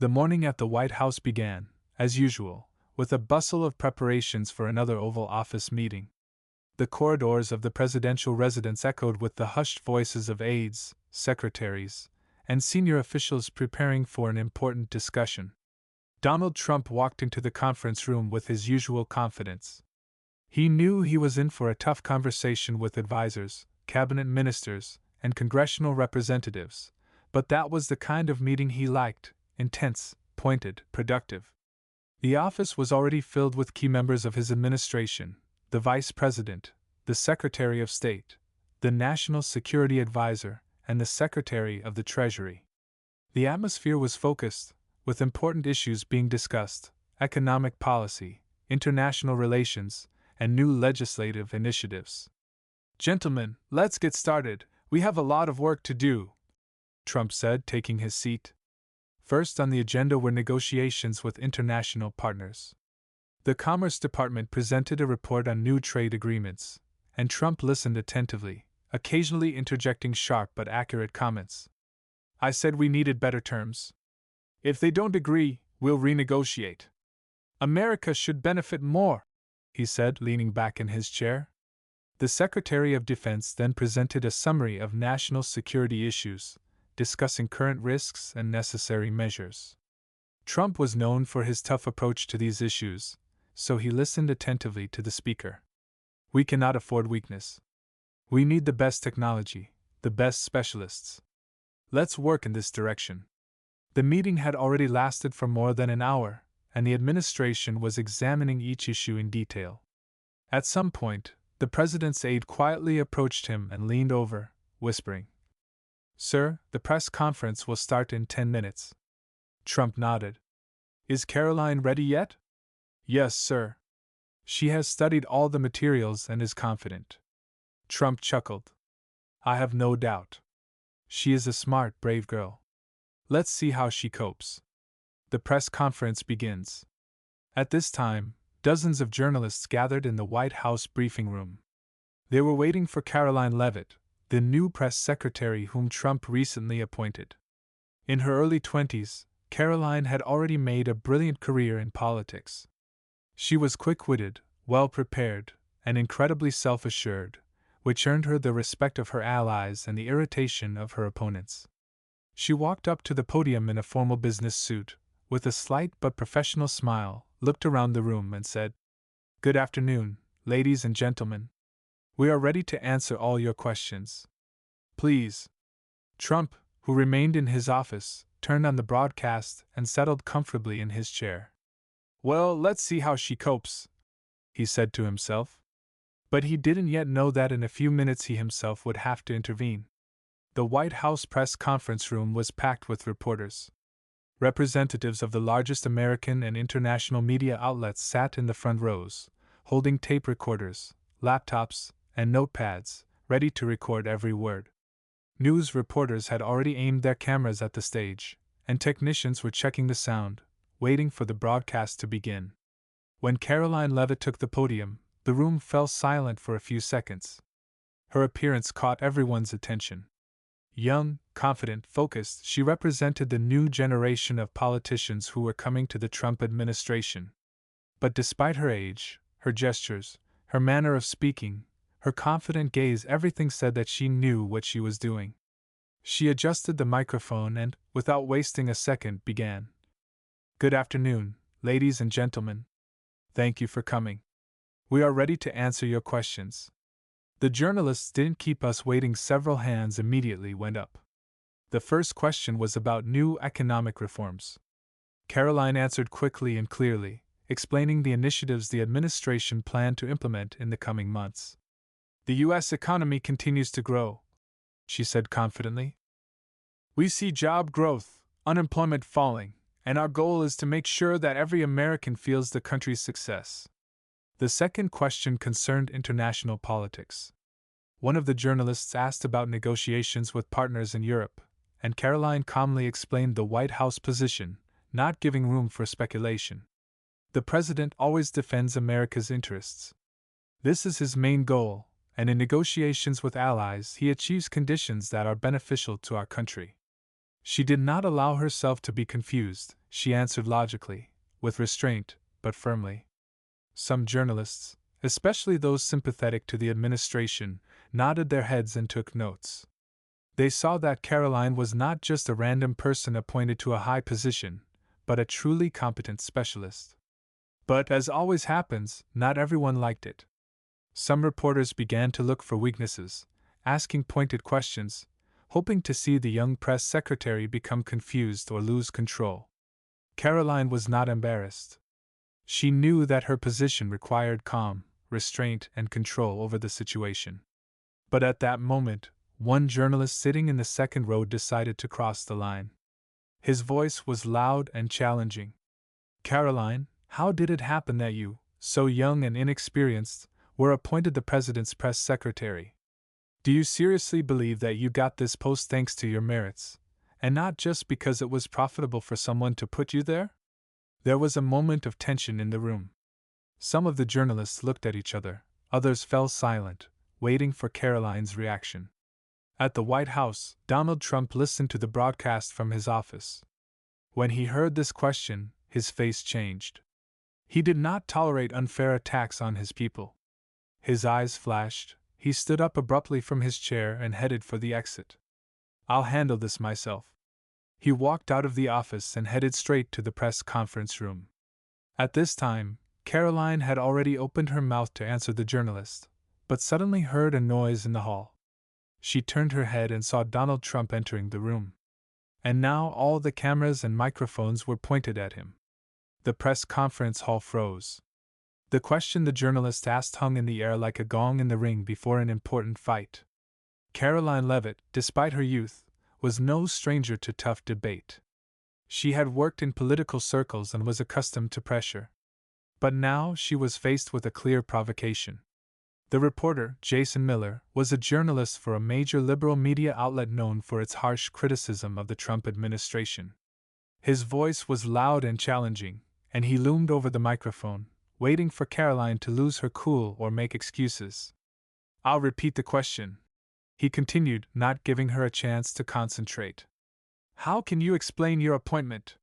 The morning at the White House began, as usual, with a bustle of preparations for another Oval Office meeting. The corridors of the presidential residence echoed with the hushed voices of aides, secretaries, and senior officials preparing for an important discussion. Donald Trump walked into the conference room with his usual confidence. He knew he was in for a tough conversation with advisors, cabinet ministers, and congressional representatives, but that was the kind of meeting he liked: intense, pointed, productive. The office was already filled with key members of his administration: the Vice President, the Secretary of State, the National Security Advisor, and the Secretary of the Treasury. The atmosphere was focused, with important issues being discussed: economic policy, international relations, and new legislative initiatives. "Gentlemen, let's get started. We have a lot of work to do," Trump said, taking his seat. First on the agenda were negotiations with international partners. The Commerce Department presented a report on new trade agreements, and Trump listened attentively, occasionally interjecting sharp but accurate comments. "I said we needed better terms. If they don't agree, we'll renegotiate. America should benefit more," he said, leaning back in his chair. The Secretary of Defense then presented a summary of national security issues, discussing current risks and necessary measures. Trump was known for his tough approach to these issues, so he listened attentively to the speaker. "We cannot afford weakness. We need the best technology, the best specialists. Let's work in this direction." The meeting had already lasted for more than an hour, and the administration was examining each issue in detail. At some point, the president's aide quietly approached him and leaned over, whispering, "Sir, the press conference will start in 10 minutes. Trump nodded. "Is Caroline ready yet?" "Yes, sir. She has studied all the materials and is confident." Trump chuckled. "I have no doubt. She is a smart, brave girl. Let's see how she copes." The press conference begins. At this time, dozens of journalists gathered in the White House briefing room. They were waiting for Caroline Leavitt, the new press secretary whom Trump recently appointed. In her early 20s, Caroline had already made a brilliant career in politics. She was quick-witted, well-prepared, and incredibly self-assured, which earned her the respect of her allies and the irritation of her opponents. She walked up to the podium in a formal business suit, with a slight but professional smile, looked around the room and said, "Good afternoon, ladies and gentlemen. We are ready to answer all your questions. Please." Trump, who remained in his office, turned on the broadcast and settled comfortably in his chair. "Well, let's see how she copes," he said to himself. But he didn't yet know that in a few minutes he himself would have to intervene. The White House press conference room was packed with reporters. Representatives of the largest American and international media outlets sat in the front rows, holding tape recorders, laptops, and notepads, ready to record every word. News reporters had already aimed their cameras at the stage, and technicians were checking the sound, waiting for the broadcast to begin. When Caroline Leavitt took the podium, the room fell silent for a few seconds. Her appearance caught everyone's attention. Young, confident, focused, she represented the new generation of politicians who were coming to the Trump administration. But despite her age, her gestures, her manner of speaking, her confident gaze, everything said that she knew what she was doing. She adjusted the microphone and, without wasting a second, began. "Good afternoon, ladies and gentlemen. Thank you for coming. We are ready to answer your questions." The journalists didn't keep us waiting. Several hands immediately went up. The first question was about new economic reforms. Caroline answered quickly and clearly, explaining the initiatives the administration planned to implement in the coming months. "The U.S. economy continues to grow," she said confidently. "We see job growth, unemployment falling, and our goal is to make sure that every American feels the country's success." The second question concerned international politics. One of the journalists asked about negotiations with partners in Europe, and Caroline calmly explained the White House position, not giving room for speculation. "The president always defends America's interests. This is his main goal, and in negotiations with allies he achieves conditions that are beneficial to our country." She did not allow herself to be confused, she answered logically, with restraint, but firmly. Some journalists, especially those sympathetic to the administration, nodded their heads and took notes. They saw that Caroline was not just a random person appointed to a high position, but a truly competent specialist. But, as always happens, not everyone liked it. Some reporters began to look for weaknesses, asking pointed questions, hoping to see the young press secretary become confused or lose control. Caroline was not embarrassed. She knew that her position required calm, restraint, and control over the situation. But at that moment, one journalist sitting in the second row decided to cross the line. His voice was loud and challenging. "Caroline, how did it happen that you, so young and inexperienced, were appointed the president's press secretary? Do you seriously believe that you got this post thanks to your merits, and not just because it was profitable for someone to put you there?" There was a moment of tension in the room. Some of the journalists looked at each other, others fell silent, waiting for Caroline's reaction. At the White House, Donald Trump listened to the broadcast from his office. When he heard this question, his face changed. He did not tolerate unfair attacks on his people. His eyes flashed, he stood up abruptly from his chair and headed for the exit. "I'll handle this myself." He walked out of the office and headed straight to the press conference room. At this time, Caroline had already opened her mouth to answer the journalist, but suddenly heard a noise in the hall. She turned her head and saw Donald Trump entering the room. And now all the cameras and microphones were pointed at him. The press conference hall froze. The question the journalist asked hung in the air like a gong in the ring before an important fight. Caroline Leavitt, despite her youth, was no stranger to tough debate. She had worked in political circles and was accustomed to pressure. But now she was faced with a clear provocation. The reporter, Jason Miller, was a journalist for a major liberal media outlet known for its harsh criticism of the Trump administration. His voice was loud and challenging, and he loomed over the microphone, waiting for Caroline to lose her cool or make excuses. "I'll repeat the question," he continued, not giving her a chance to concentrate. "How can you explain your appointment?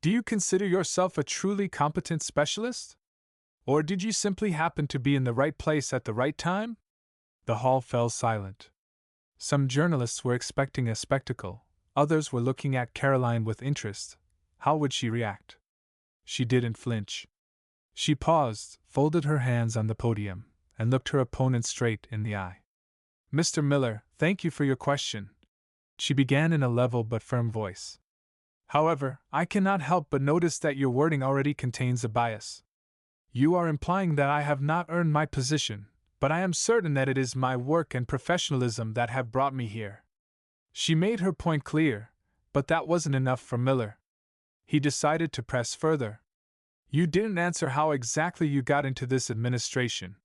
Do you consider yourself a truly competent specialist? Or did you simply happen to be in the right place at the right time?" The hall fell silent. Some journalists were expecting a spectacle, others were looking at Caroline with interest. How would she react? She didn't flinch. She paused, folded her hands on the podium, and looked her opponent straight in the eye. "Mr. Miller, thank you for your question," she began in a level but firm voice. "However, I cannot help but notice that your wording already contains a bias. You are implying that I have not earned my position, but I am certain that it is my work and professionalism that have brought me here." She made her point clear, but that wasn't enough for Miller. He decided to press further. "You didn't answer how exactly you got into this administration.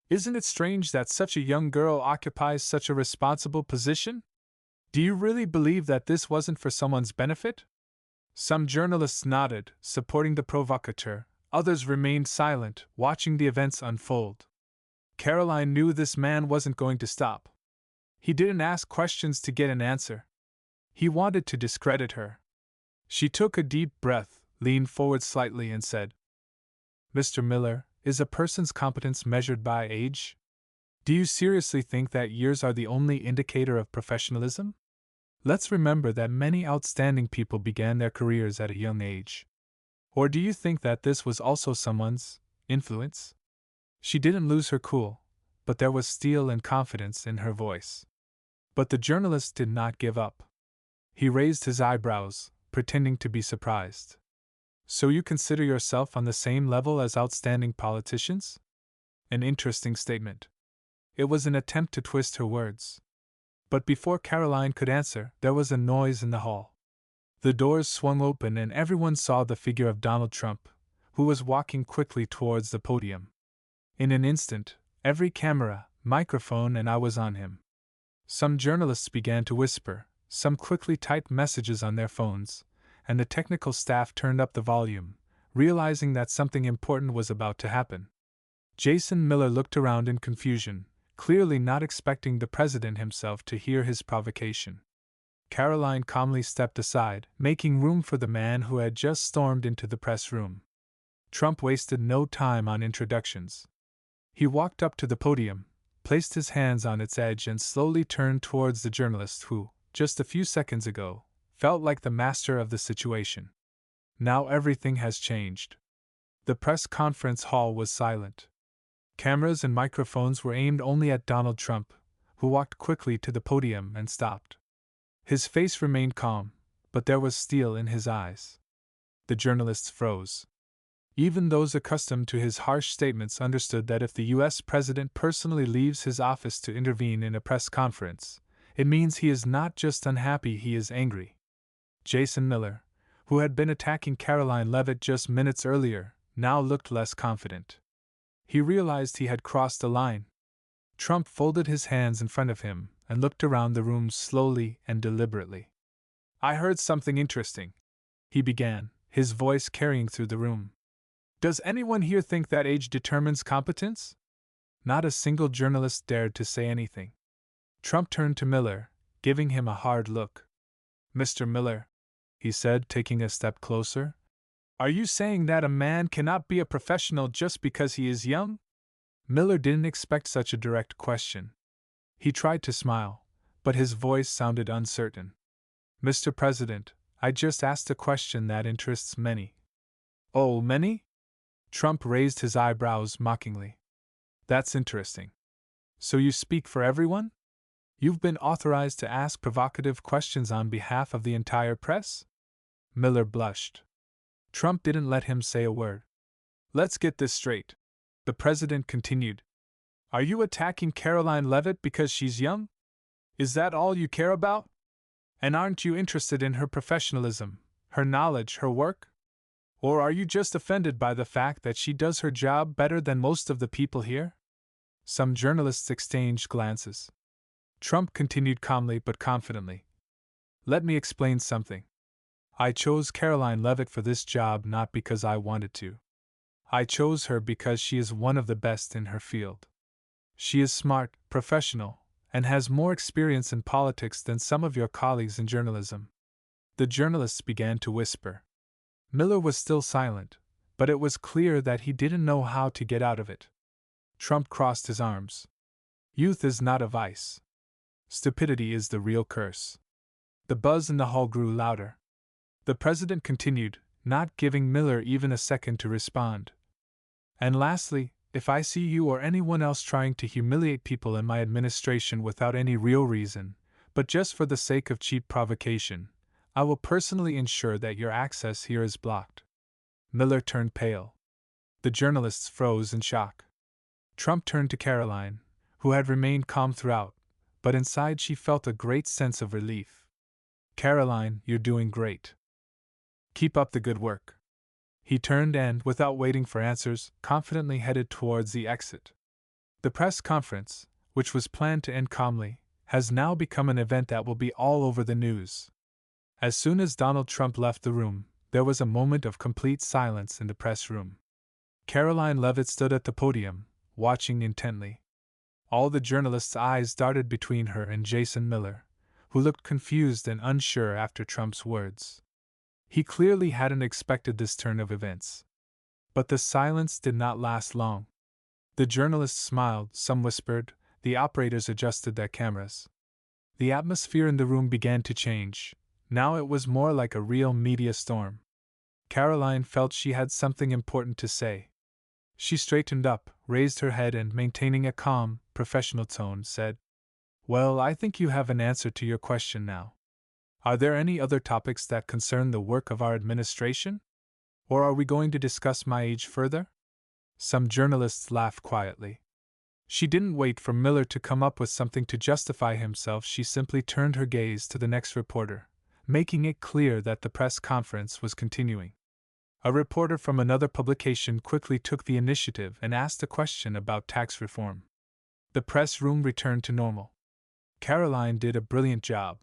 Isn't it strange that such a young girl occupies such a responsible position? Do you really believe that this wasn't for someone's benefit?" Some journalists nodded, supporting the provocateur. Others remained silent, watching the events unfold. Caroline knew this man wasn't going to stop. He didn't ask questions to get an answer. He wanted to discredit her. She took a deep breath, leaned forward slightly, and said, "Mr. Miller, is a person's competence measured by age? Do you seriously think that years are the only indicator of professionalism? Let's remember that many outstanding people began their careers at a young age. Or do you think that this was also someone's influence?" She didn't lose her cool, but there was steel and confidence in her voice. But the journalist did not give up. He raised his eyebrows, pretending to be surprised. "So you consider yourself on the same level as outstanding politicians?" An interesting statement. It was an attempt to twist her words. But before Caroline could answer, there was a noise in the hall. The doors swung open and everyone saw the figure of Donald Trump, who was walking quickly towards the podium. In an instant, every camera, microphone, and eye was on him. Some journalists began to whisper, some quickly typed messages on their phones, and the technical staff turned up the volume, realizing that something important was about to happen. Jason Miller looked around in confusion, clearly not expecting the president himself to hear his provocation. Caroline calmly stepped aside, making room for the man who had just stormed into the press room. Trump wasted no time on introductions. He walked up to the podium, placed his hands on its edge, and slowly turned towards the journalist who, just a few seconds ago, felt like the master of the situation. Now everything has changed. The press conference hall was silent. Cameras and microphones were aimed only at Donald Trump, who walked quickly to the podium and stopped. His face remained calm, but there was steel in his eyes. The journalists froze. Even those accustomed to his harsh statements understood that if the U.S. president personally leaves his office to intervene in a press conference, it means he is not just unhappy, he is angry. Jason Miller, who had been attacking Caroline Leavitt just minutes earlier, now looked less confident. He realized he had crossed a line. Trump folded his hands in front of him and looked around the room slowly and deliberately. "I heard something interesting," he began, his voice carrying through the room. "Does anyone here think that age determines competence?" Not a single journalist dared to say anything. Trump turned to Miller, giving him a hard look. "Mr. Miller," he said, taking a step closer, "are you saying that a man cannot be a professional just because he is young?" Miller didn't expect such a direct question. He tried to smile, but his voice sounded uncertain. "Mr. President, I just asked a question that interests many." "Oh, many?" Trump raised his eyebrows mockingly. "That's interesting. So you speak for everyone? You've been authorized to ask provocative questions on behalf of the entire press?" Miller blushed. Trump didn't let him say a word. "Let's get this straight," the president continued. "Are you attacking Caroline Leavitt because she's young? Is that all you care about? And aren't you interested in her professionalism, her knowledge, her work? Or are you just offended by the fact that she does her job better than most of the people here?" Some journalists exchanged glances. Trump continued calmly but confidently. "Let me explain something. I chose Caroline Leavitt for this job not because I wanted to. I chose her because she is one of the best in her field. She is smart, professional, and has more experience in politics than some of your colleagues in journalism." The journalists began to whisper. Miller was still silent, but it was clear that he didn't know how to get out of it. Trump crossed his arms. "Youth is not a vice. Stupidity is the real curse." The buzz in the hall grew louder. The president continued, not giving Miller even a second to respond. "And lastly, if I see you or anyone else trying to humiliate people in my administration without any real reason, but just for the sake of cheap provocation, I will personally ensure that your access here is blocked." Miller turned pale. The journalists froze in shock. Trump turned to Caroline, who had remained calm throughout, but inside she felt a great sense of relief. "Caroline, you're doing great. Keep up the good work." He turned and, without waiting for answers, confidently headed towards the exit. The press conference, which was planned to end calmly, has now become an event that will be all over the news. As soon as Donald Trump left the room, there was a moment of complete silence in the press room. Caroline Leavitt stood at the podium, watching intently. All the journalists' eyes darted between her and Jason Miller, who looked confused and unsure after Trump's words. He clearly hadn't expected this turn of events. But the silence did not last long. The journalists smiled, some whispered, the operators adjusted their cameras. The atmosphere in the room began to change. Now it was more like a real media storm. Caroline felt she had something important to say. She straightened up, raised her head, and, maintaining a calm, professional tone, said, "Well, I think you have an answer to your question now. Are there any other topics that concern the work of our administration? Or are we going to discuss my age further?" Some journalists laughed quietly. She didn't wait for Miller to come up with something to justify himself. She simply turned her gaze to the next reporter, making it clear that the press conference was continuing. A reporter from another publication quickly took the initiative and asked a question about tax reform. The press room returned to normal. Caroline did a brilliant job.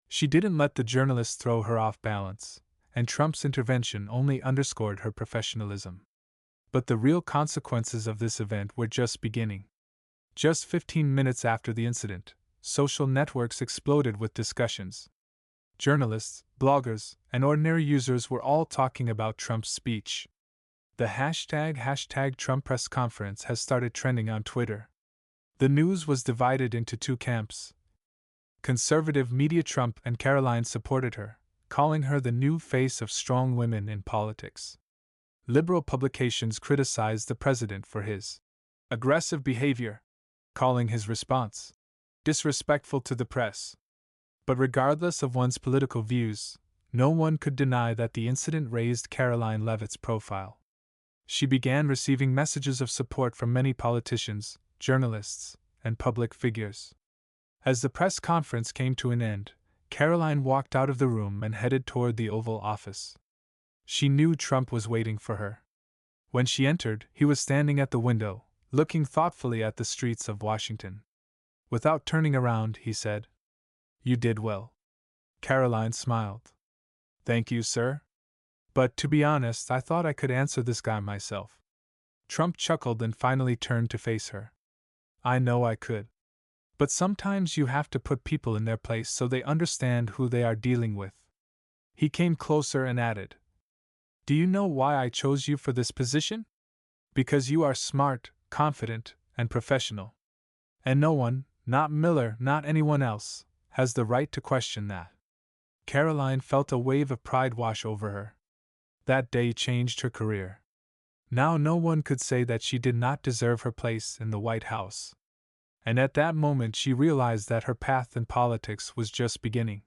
She didn't let the journalists throw her off balance, and Trump's intervention only underscored her professionalism. But the real consequences of this event were just beginning. Just 15 minutes after the incident, social networks exploded with discussions. Journalists, bloggers, and ordinary users were all talking about Trump's speech. The hashtag Trump press conference has started trending on Twitter. The news was divided into two camps. Conservative media Trump and Caroline supported her, calling her the new face of strong women in politics. Liberal publications criticized the president for his aggressive behavior, calling his response disrespectful to the press. But regardless of one's political views, no one could deny that the incident raised Caroline Leavitt's profile. She began receiving messages of support from many politicians, journalists, and public figures. As the press conference came to an end, Caroline walked out of the room and headed toward the Oval Office. She knew Trump was waiting for her. When she entered, he was standing at the window, looking thoughtfully at the streets of Washington. Without turning around, he said, "You did well." Caroline smiled. "Thank you, sir. But to be honest, I thought I could answer this guy myself." Trump chuckled and finally turned to face her. "I know I could. But sometimes you have to put people in their place so they understand who they are dealing with." He came closer and added, "Do you know why I chose you for this position? Because you are smart, confident, and professional. And no one, not Miller, not anyone else, has the right to question that." Caroline felt a wave of pride wash over her. That day changed her career. Now no one could say that she did not deserve her place in the White House. And at that moment she realized that her path in politics was just beginning.